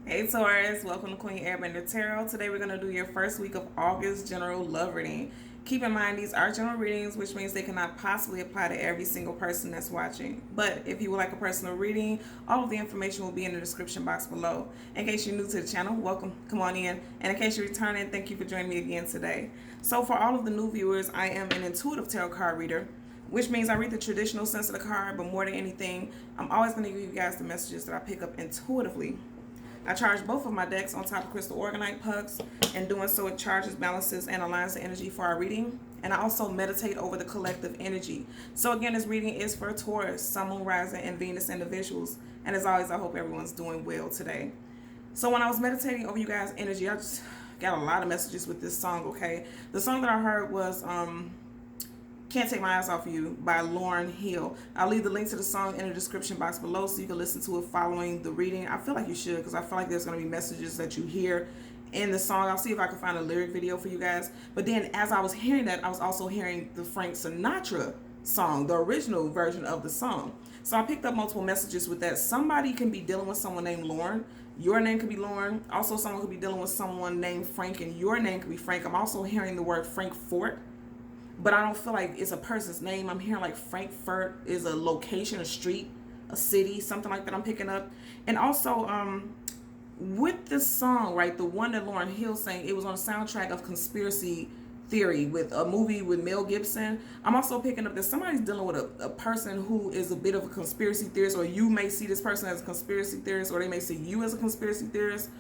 Hey Taurus, welcome to Queen Airbender Tarot. Today we're going to do your first week of August general love reading. Keep in mind these are general readings, which means they cannot possibly apply to every single person that's watching. But if you would like a personal reading, all of the information will be in the description box below. In case you're new to the channel, welcome, come on in. And in case you're returning, thank you for joining me again today. So for all of the new viewers, I am an intuitive tarot card reader, which means I read the traditional sense of the card, but more than anything, I'm always going to give you guys the messages that I pick up intuitively. I charge both of my decks on top of crystal organite pucks. In doing so, it charges, balances, and aligns the energy for our reading. And I also meditate over the collective energy. So again, this reading is for Taurus, Sun, Moon, Rising, and Venus individuals. And as always, I hope everyone's doing well today. So when I was meditating over you guys' energy, I just got a lot of messages with this song, okay? The song that I heard was Can't Take My Eyes Off of You by Lauryn Hill. I'll leave the link to the song in the description box below so you can listen to it following the reading. I feel like you should, because I feel like there's going to be messages that you hear in the song. I'll see if I can find a lyric video for you guys. But then as I was hearing that, I was also hearing the Frank Sinatra song, the original version of the song. So I picked up multiple messages with that. Somebody can be dealing with someone named Lauren. Your name could be Lauren. Also, someone could be dealing with someone named Frank, and your name could be Frank. I'm also hearing the word Frankfurt, but I don't feel like it's a person's name. I'm hearing like Frankfurt is a location, a street, a city, something like that I'm picking up. And also, with this song, right, the one that Lauryn Hill sang, it was on a soundtrack of Conspiracy Theory with a movie with Mel Gibson. I'm also picking up that somebody's dealing with a person who is a bit of a conspiracy theorist, or you may see this person as a conspiracy theorist, or they may see you as a conspiracy theorist.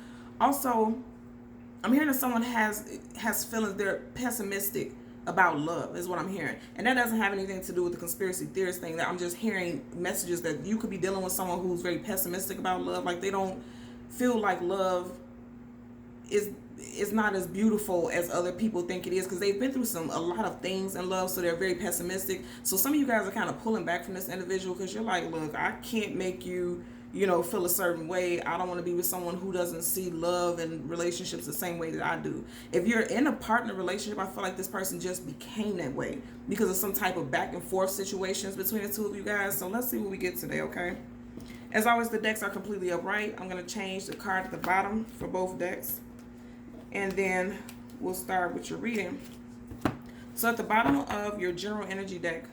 Also, I'm hearing that someone has feelings, they're pessimistic about love is what I'm hearing. And that doesn't have anything to do with the conspiracy theorist thing. That I'm just hearing messages that you could be dealing with someone who's very pessimistic about love. Like they don't feel like love is not as beautiful as other people think it is, because they've been through a lot of things in love, so they're very pessimistic. So some of you guys are kind of pulling back from this individual because you're like, look, I can't make you feel a certain way. I don't want to be with someone who doesn't see love and relationships the same way that I do. If you're in a partner relationship, I feel like this person just became that way because of some type of back and forth situations between the two of you guys. So let's see what we get today, okay? As always, the decks are completely upright. I'm going to change the card at the bottom for both decks, and then we'll start with your reading. So at the bottom of your general energy deck,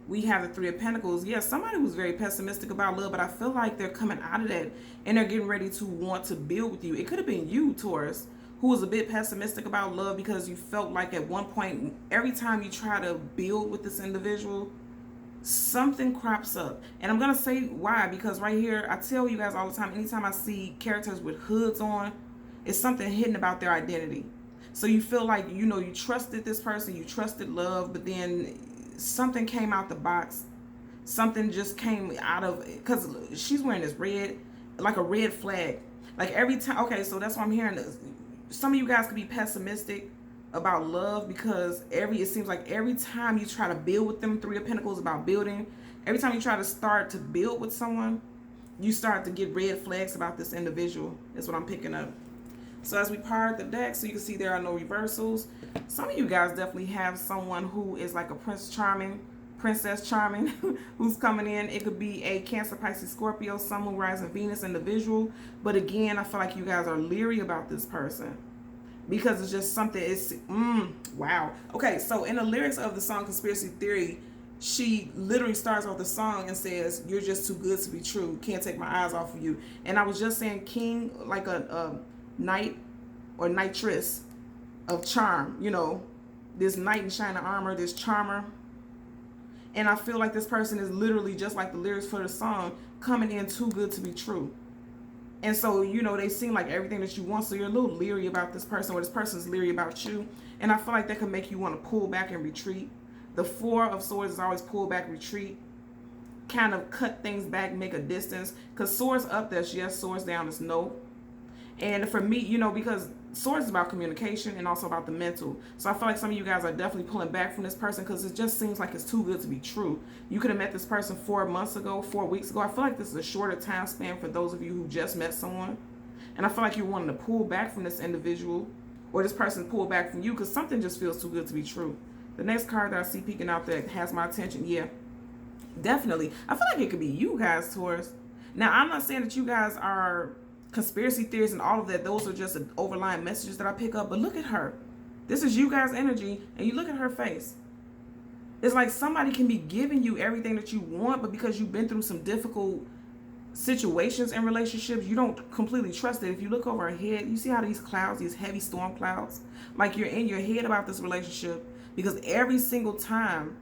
we have the Three of Pentacles. Yes, somebody who's very pessimistic about love, but I feel like they're coming out of that and they're getting ready to want to build with you. It could have been you, Taurus, who was a bit pessimistic about love because you felt like at one point, every time you try to build with this individual, something crops up. And I'm going to say why, because right here, I tell you guys all the time, anytime I see characters with hoods on, it's something hidden about their identity. So you feel like, you trusted this person, you trusted love, but then something came out the box. Something just came out of, because she's wearing this red, like a red flag. Like every time, okay, so that's why I'm hearing this. Some of you guys could be pessimistic about love because it seems like every time you try to build with them, Three of Pentacles about building, every time you try to start to build with someone, you start to get red flags about this individual. That's what I'm picking up. So as we part the deck, so you can see there are no reversals. Some of you guys definitely have someone who is like a Princess Charming, who's coming in. It could be a Cancer, Pisces, Scorpio, Sun, Moon, Rising, Venus individual. But again, I feel like you guys are leery about this person because it's just something. Wow. Okay, so in the lyrics of the song Conspiracy Theory, she literally starts off the song and says, "You're just too good to be true. Can't take my eyes off of you." And I was just saying, king, like a knight or knightress of charm, this knight in shining armor, this charmer. And I feel like this person is literally just like the lyrics for the song, coming in too good to be true. And so, they seem like everything that you want, so you're a little leery about this person, or this person's leery about you. And I feel like that could make you want to pull back and retreat. The Four of Swords is always pull back, retreat, kind of cut things back, make a distance. Because swords up, that's yes, swords down is no. And for me, because swords is about communication and also about the mental. So I feel like some of you guys are definitely pulling back from this person because it just seems like it's too good to be true. You could have met this person 4 months ago, 4 weeks ago. I feel like this is a shorter time span for those of you who just met someone. And I feel like you're wanting to pull back from this individual, or this person pull back from you because something just feels too good to be true. The next card that I see peeking out that has my attention, yeah, definitely. I feel like it could be you guys, Taurus. Now, I'm not saying that you guys are conspiracy theories and all of that, those are just overlying messages that I pick up. But look at her. This is you guys' energy, and you look at her face. It's like somebody can be giving you everything that you want, but because you've been through some difficult situations and relationships, you don't completely trust it. If you look over her head, you see how these clouds, these heavy storm clouds, like you're in your head about this relationship, because every single time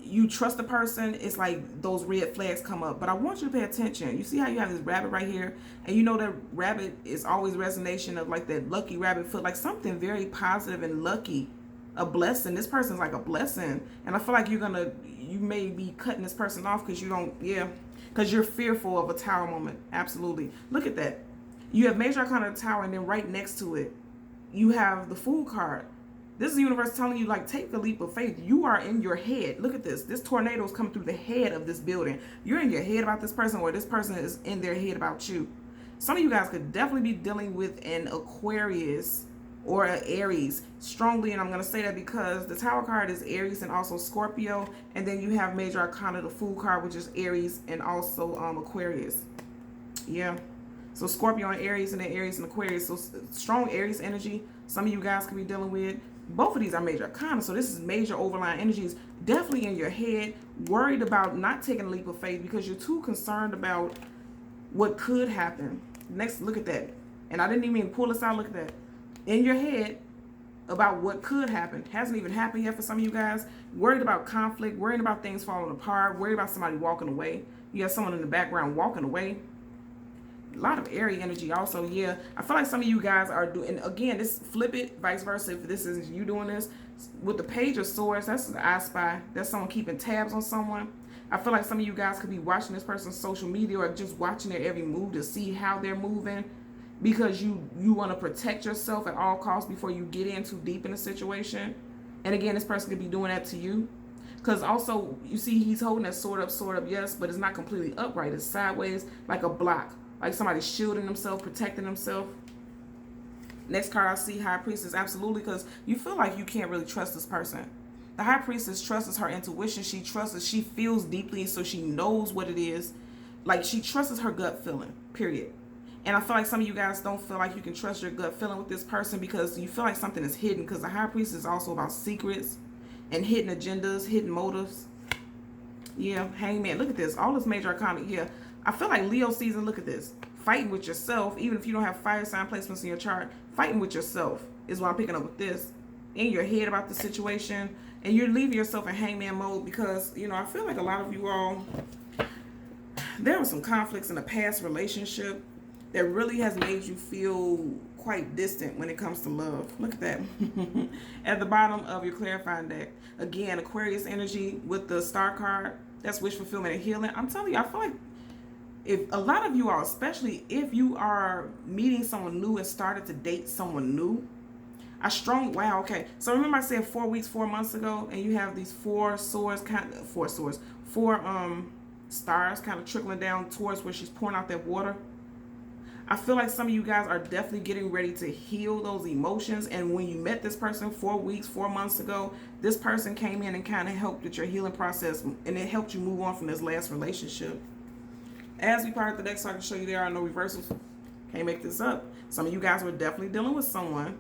you trust the person, it's like those red flags come up. But I want you to pay attention. You see how you have this rabbit right here, and you know that rabbit is always resonation of like that lucky rabbit foot, like something very positive and lucky, a blessing. This person's like a blessing, and I feel like you may be cutting this person off because you don't, because you're fearful of a tower moment. Absolutely. Look at that. You have major arcana of the tower, and then right next to it, you have the Fool card. This is the universe telling you, like, take the leap of faith. You are in your head. Look at this. This tornado is coming through the head of this building. You're in your head about this person, or this person is in their head about you. Some of you guys could definitely be dealing with an Aquarius or an Aries strongly, and I'm going to say that because the Tower card is Aries and also Scorpio, and then you have major arcana, the Fool card, which is Aries and also Aquarius. Yeah. So Scorpio and Aries, and then Aries and Aquarius. So strong Aries energy. Some of you guys could be dealing with. Both of these are major arcana, so this is major overlying energies. Definitely in your head, worried about not taking a leap of faith because you're too concerned about what could happen. Next, look at that. And I didn't even pull this out. Look at that. In your head about what could happen. Hasn't even happened yet for some of you guys. Worried about conflict, worried about things falling apart, worried about somebody walking away. You have someone in the background walking away. A lot of airy energy also. Yeah, I feel like some of you guys are doing, and again, this flip it, vice versa. If this is you doing this with the Page of Swords, that's the I Spy. That's someone keeping tabs on someone. I feel like some of you guys could be watching this person's social media or just watching their every move to see how they're moving, because you want to protect yourself at all costs before you get in too deep in a situation. And again, this person could be doing that to you. Because also, you see he's holding that sword up, yes, but it's not completely upright. It's sideways, like a block. Like somebody shielding themselves, protecting themselves. Next card I see, High Priestess, absolutely, because you feel like you can't really trust this person. The High Priestess trusts her intuition. She trusts, she feels deeply, so she knows what it is. Like, she trusts her gut feeling, period. And I feel like some of you guys don't feel like you can trust your gut feeling with this person because you feel like something is hidden, because the High Priestess is also about secrets and hidden agendas, hidden motives. Yeah, Hangman, look at this. All this major arcana, yeah. I feel like Leo season, look at this. Fighting with yourself, even if you don't have fire sign placements in your chart, fighting with yourself is what I'm picking up with this. In your head about the situation, and you're leaving yourself in hangman mode because, you know, I feel like a lot of you all, there were some conflicts in a past relationship that really has made you feel quite distant when it comes to love. Look at that. At the bottom of your clarifying deck, again, Aquarius energy with the Star card, that's wish fulfillment and healing. I'm telling you, I feel like if a lot of you all, especially if you are meeting someone new and started to date someone new, wow, okay. So remember I said 4 weeks, 4 months ago, and you have these four stars kind of trickling down towards where she's pouring out that water. I feel like some of you guys are definitely getting ready to heal those emotions. And when you met this person 4 weeks, 4 months ago, this person came in and kind of helped with your healing process, and it helped you move on from this last relationship. As we part the deck, so I can show you there are no reversals. Can't make this up. Some of you guys were definitely dealing with someone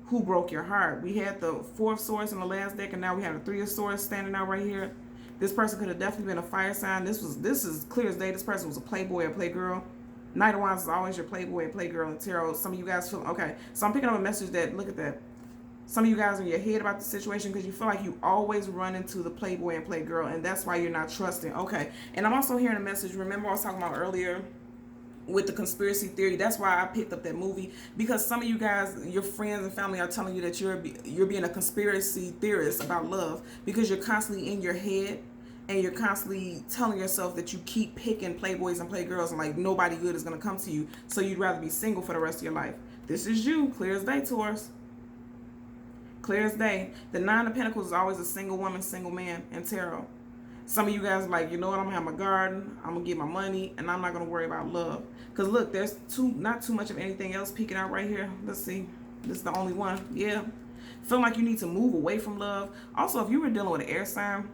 who broke your heart. We had the Four of Swords in the last deck, and now we have the Three of Swords standing out right here. This person could have definitely been a fire sign. This is clear as day. This person was a playboy or playgirl. Knight of Wands is always your playboy and playgirl in tarot. Some of you guys feel, okay, so I'm picking up a message that, look at that. Some of you guys are in your head about the situation because you feel like you always run into the playboy and playgirl, and that's why you're not trusting. Okay, and I'm also hearing a message. Remember I was talking about earlier with the conspiracy theory. That's why I picked up that movie, because some of you guys, your friends and family are telling you that you're being a conspiracy theorist about love because you're constantly in your head and you're constantly telling yourself that you keep picking playboys and playgirls and like nobody good is going to come to you, so you'd rather be single for the rest of your life. This is you, clear as day, Taurus. Clear as day. The Nine of Pentacles is always a single woman, single man in tarot. Some of you guys are like, you know what, I'm going to have my garden, I'm going to get my money, and I'm not going to worry about love. Because look, there's not too much of anything else peeking out right here. Let's see. This is the only one. Yeah. Feeling like you need to move away from love. Also, if you were dealing with an air sign,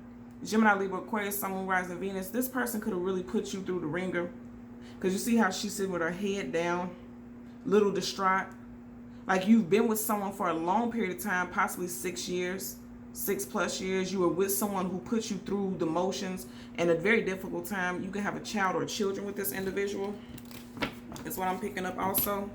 Gemini, Libra, Aquarius, Sun, Moon, Rising, Venus, this person could have really put you through the ringer. Because you see how she's sitting with her head down, little distraught. Like you've been with someone for a long period of time, possibly 6 years, 6+ years. You were with someone who put you through the motions in a very difficult time. You can have a child or children with this individual. That's what I'm picking up also.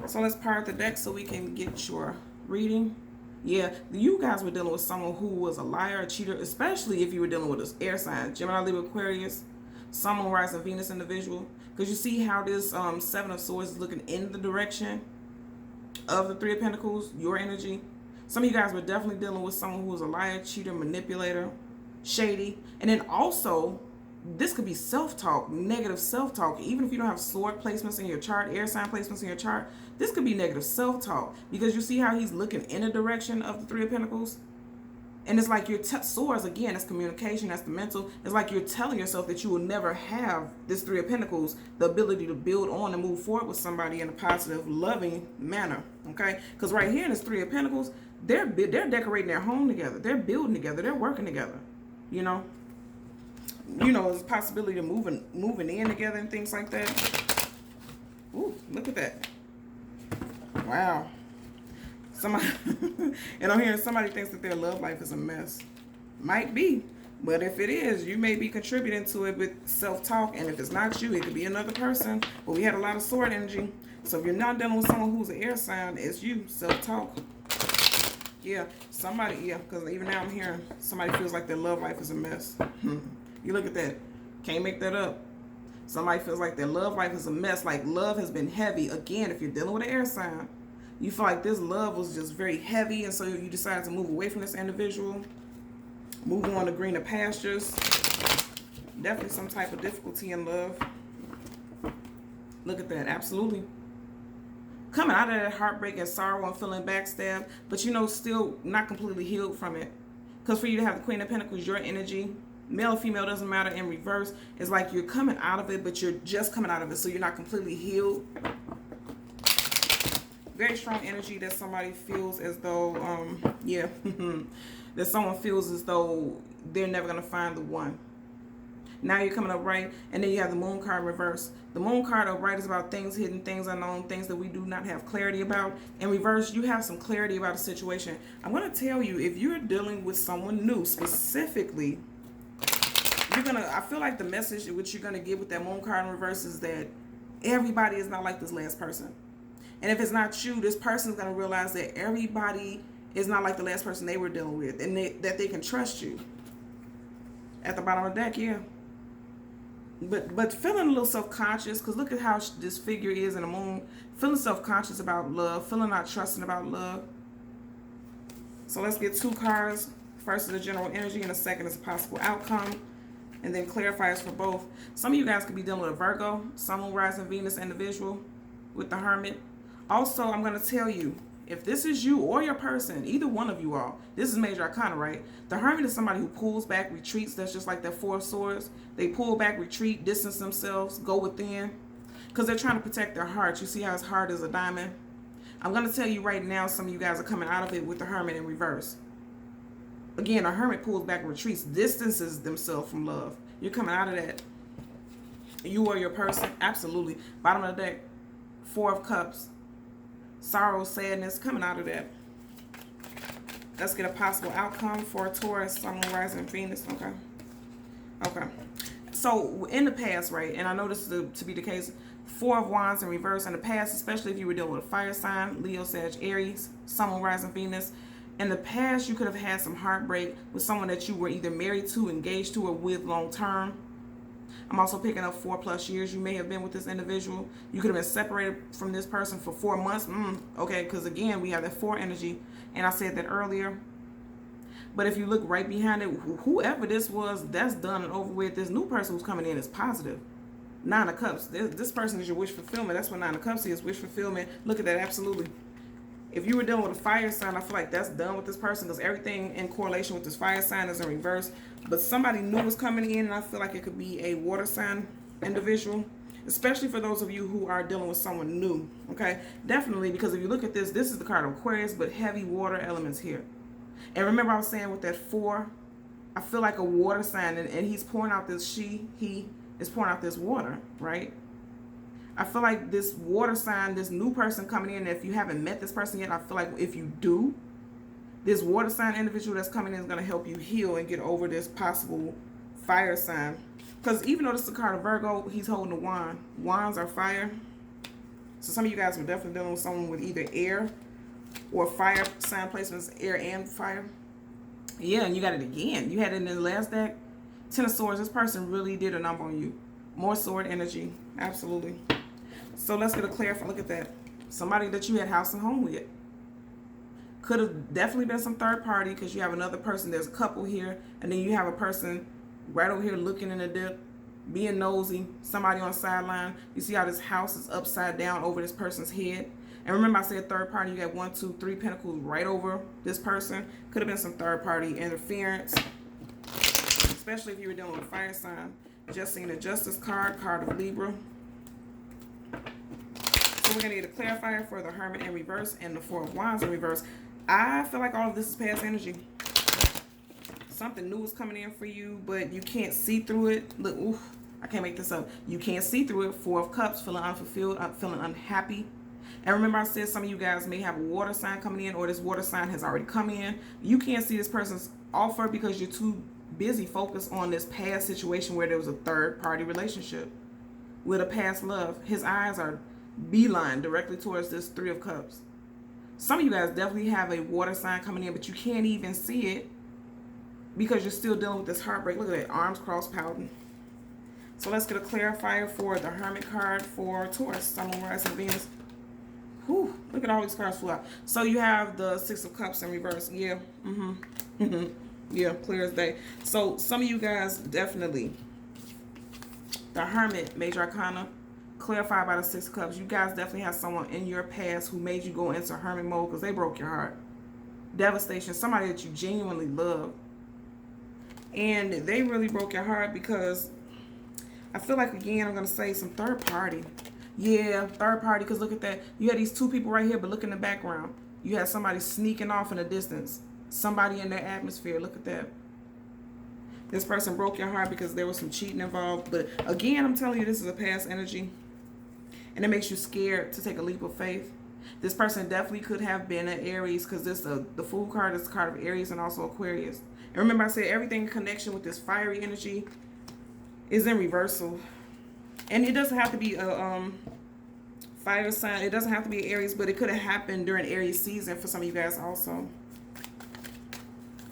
So let's part the deck so we can get your reading. Yeah, you guys were dealing with someone who was a liar, a cheater, especially if you were dealing with this air sign, Gemini, Libra, Aquarius, Sun, Moon, Rising, Venus individual. Because you see how this Seven of Swords is looking in the direction of the Three of Pentacles, your energy. Some of you guys were definitely dealing with someone who was a liar, cheater, manipulator, shady. And then also, this could be self-talk, negative self-talk. Even if you don't have sword placements in your chart, air sign placements in your chart, this could be negative self-talk. Because you see how he's looking in the direction of the Three of Pentacles? And it's like your swords, again, that's communication, that's the mental. It's like you're telling yourself that you will never have this Three of Pentacles, the ability to build on and move forward with somebody in a positive, loving manner, okay? Because right here in this Three of Pentacles, they're decorating their home together. They're building together. They're working together, you know? There's a possibility of moving in together and things like that. Ooh, look at that. Wow. Somebody, and I'm hearing somebody thinks that their love life is a mess. Might be. But if it is, you may be contributing to it with self-talk. And if it's not you, it could be another person. But we had a lot of sword energy. So if you're not dealing with someone who's an air sign, it's you, self-talk. Yeah, somebody, yeah, because even now I'm hearing somebody feels like their love life is a mess. You look at that. Can't make that up. Somebody feels like their love life is a mess. Like love has been heavy. Again, if you're dealing with an air sign, you feel like this love was just very heavy, and so you decided to move away from this individual, move on to greener pastures. Definitely some type of difficulty in love. Look at that, absolutely. Coming out of that heartbreak and sorrow and feeling backstabbed, but still not completely healed from it. Because for you to have the Queen of Pentacles, your energy, male or female, doesn't matter, in reverse, it's like you're coming out of it, but you're just coming out of it, so you're not completely healed. Very strong energy that somebody feels as though, that someone feels as though they're never going to find the one. Now you're coming up right, and then you have the Moon card reverse. The Moon card upright is about things hidden, things unknown, things that we do not have clarity about. In reverse, you have some clarity about a situation. I'm going to tell you, if you're dealing with someone new specifically, I feel like the message which you're going to get with that Moon card in reverse is that everybody is not like this last person. And if it's not you, this person is going to realize that everybody is not like the last person they were dealing with, and that they can trust you. At the bottom of the deck, yeah. But feeling a little self-conscious, because look at how this figure is in the moon. Feeling self-conscious about love, feeling not trusting about love. So let's get 2 cards. First is the general energy, and the second is a possible outcome. And then clarifiers for both. Some of you guys could be dealing with a Virgo, Sun, Moon, Rising, Venus individual with the Hermit. Also, I'm going to tell you, if this is you or your person, either one of you all, this is major arcana, right? The Hermit is somebody who pulls back, retreats. That's just like that Four of Swords. They pull back, retreat, distance themselves, go within, because they're trying to protect their heart. You see how his heart is a diamond? I'm going to tell you right now, some of you guys are coming out of it with the Hermit in reverse. Again, a Hermit pulls back, retreats, distances themselves from love. You're coming out of that. You or your person, absolutely. Bottom of the deck, 4 of Cups. Sorrow, sadness, coming out of that. Let's get a possible outcome for Taurus, Sun, Moon, Rising, Venus. Okay. So in the past, right, and I know this is to be the case, 4 of Wands in reverse. In the past, especially if you were dealing with a fire sign, Leo, Sag, Aries, Sun, Moon, Rising, Venus. In the past, you could have had some heartbreak with someone that you were either married to, engaged to, or with long term. I'm also picking up 4+ years you may have been with this individual. You could have been separated from this person for 4 months. Okay, because again, we have that 4 energy, and I said that earlier. But if you look right behind it, whoever this was, that's done and over with. This new person who's coming in is positive. 9 of Cups. This person is your wish fulfillment. That's what 9 of Cups is, wish fulfillment. Look at that, absolutely. If you were dealing with a fire sign, I feel like that's done with this person, because everything in correlation with this fire sign is in reverse. But somebody new is coming in, and I feel like it could be a water sign individual, especially for those of you who are dealing with someone new, okay? Definitely, because if you look at this is the card of Aquarius, but heavy water elements here. And remember I was saying with that 4, I feel like a water sign, and he's pouring out this, he is pouring out this water, right? I feel like this water sign, this new person coming in, if you haven't met this person yet, I feel like if you do, this water sign individual that's coming in is going to help you heal and get over this possible fire sign. Because even though this is a card of Virgo, he's holding a wand. Wands are fire. So some of you guys are definitely dealing with someone with either air or fire sign placements, air and fire. Yeah, and you got it again. You had it in the last deck. Ten of Swords. This person really did a number on you. More sword energy. Absolutely. So let's get a clarify. Look at that. Somebody that you had house and home with. Could have definitely been some third party because you have another person. There's a couple here. And then you have a person right over here looking in the dip, being nosy. Somebody on the sideline. You see how this house is upside down over this person's head. And remember I said third party. You got 1, 2, 3 pentacles right over this person. Could have been some third party interference. Especially if you were dealing with a fire sign. Just seen a Justice card. Card of Libra. So we're going to get a clarifier for the Hermit in reverse and the Four of Wands in reverse. I feel like all of this is past energy. Something new is coming in for you, but you can't see through it. Look, oof, I can't make this up. You can't see through it. Four of Cups, feeling unfulfilled, feeling unhappy. And remember I said some of you guys may have a water sign coming in, or this water sign has already come in. You can't see this person's offer because you're too busy focused on this past situation where there was a third party relationship with a past love. His eyes are beeline directly towards this Three of Cups. Some of you guys definitely have a water sign coming in, but you can't even see it because you're still dealing with this heartbreak. Look at that, arms crossed pouting. So let's get a clarifier for the Hermit card for Taurus, Sun, Moon, Rising, Venus. Whew, look at all these cards flew out. So you have the Six of Cups in reverse. Yeah, yeah, clear as day. So some of you guys definitely, the Hermit, Major Arcana, clarified by the Six of Cups. You guys definitely have someone in your past who made you go into hermit mode because they broke your heart. Devastation, somebody that you genuinely love. And they really broke your heart because I feel like, again, I'm going to say some third party. Yeah, third party, because look at that. You had these two people right here, but look in the background. You had somebody sneaking off in the distance. Somebody in their atmosphere. Look at that. This person broke your heart because there was some cheating involved. But again, I'm telling you, this is a past energy. And it makes you scared to take a leap of faith. This person definitely could have been an Aries because this the Fool card is a card of Aries and also Aquarius. And remember I said everything in connection with this fiery energy is in reversal. And it doesn't have to be a fire sign. It doesn't have to be Aries, but it could have happened during Aries season for some of you guys also.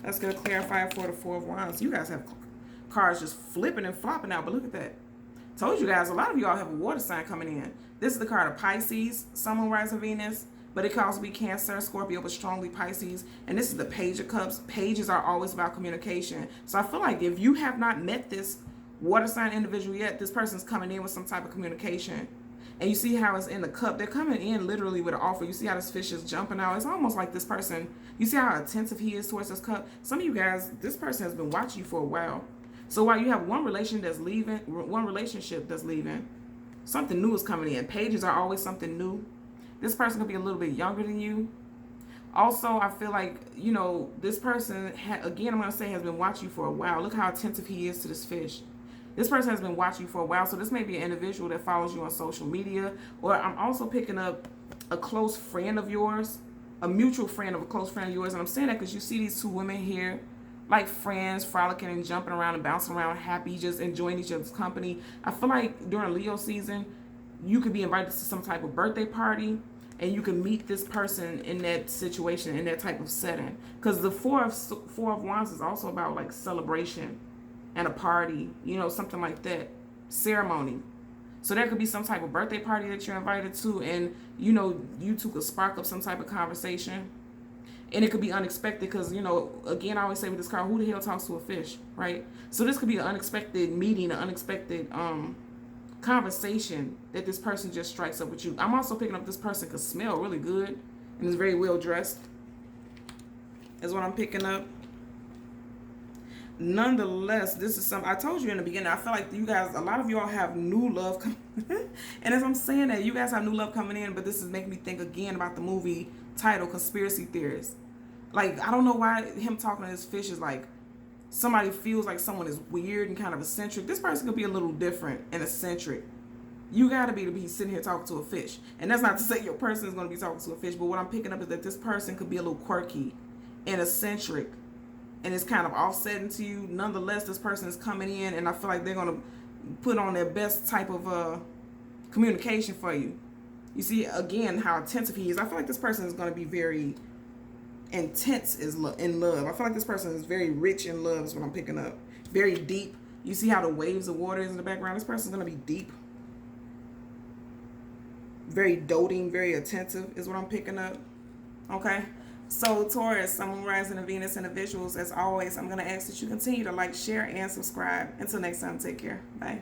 Let's get a clarifier for the Four of Wands. You guys have cards just flipping and flopping out, but look at that. Told you guys, a lot of y'all have a water sign coming in. This is the card of Pisces, Sun, Moon, Rising, Venus, but it can also be Cancer, Scorpio, but strongly Pisces. And this is the Page of Cups. Pages are always about communication. So I feel like if you have not met this water sign individual yet, this person's coming in with some type of communication. And you see how it's in the cup. They're coming in literally with an offer. You see how this fish is jumping out. It's almost like this person, you see how attentive he is towards this cup. Some of you guys, this person has been watching you for a while. So while you have one relationship that's leaving, something new is coming in. Pages are always something new. This person could be a little bit younger than you. Also, I feel like, you know, this person, again, I'm going to say, has been watching you for a while. Look how attentive he is to this fish. This person has been watching you for a while, so this may be an individual that follows you on social media, or I'm also picking up a close friend of yours, a mutual friend of a close friend of yours, and I'm saying that because you see these two women here, like friends, frolicking and jumping around and bouncing around, happy, just enjoying each other's company. I feel like during Leo season, you could be invited to some type of birthday party, and you can meet this person in that situation, in that type of setting. Because the Four of Wands is also about like celebration and a party, you know, something like that, ceremony. So there could be some type of birthday party that you're invited to, and you know, you two could spark up some type of conversation. And it could be unexpected because, you know, again, I always say with this card, who the hell talks to a fish, right? So this could be an unexpected meeting, an unexpected conversation that this person just strikes up with you. I'm also picking up this person could smell really good and is very well dressed, is what I'm picking up. Nonetheless, this is something I told you in the beginning. I feel like you guys, a lot of y'all have new love coming and as I'm saying that, you guys have new love coming in, but this is making me think again about the movie title, Conspiracy Theorists. Like, I don't know why him talking to this fish is like somebody feels like someone is weird and kind of eccentric. This person could be a little different and eccentric. You got to be sitting here talking to a fish. And that's not to say your person is going to be talking to a fish, but what I'm picking up is that this person could be a little quirky and eccentric, and it's kind of offsetting to you. Nonetheless, this person is coming in, and I feel like they're going to put on their best type of communication for you. You see, again, how attentive he is. I feel like this person is going to be very intense in love. I feel like this person is very rich in love is what I'm picking up. Very deep. You see how the waves of water is in the background? This person's going to be deep. Very doting, very attentive is what I'm picking up. Okay? So, Taurus, Sun, Moon, Rising, and Venus in the visuals. As always, I'm going to ask that you continue to like, share, and subscribe. Until next time, take care. Bye.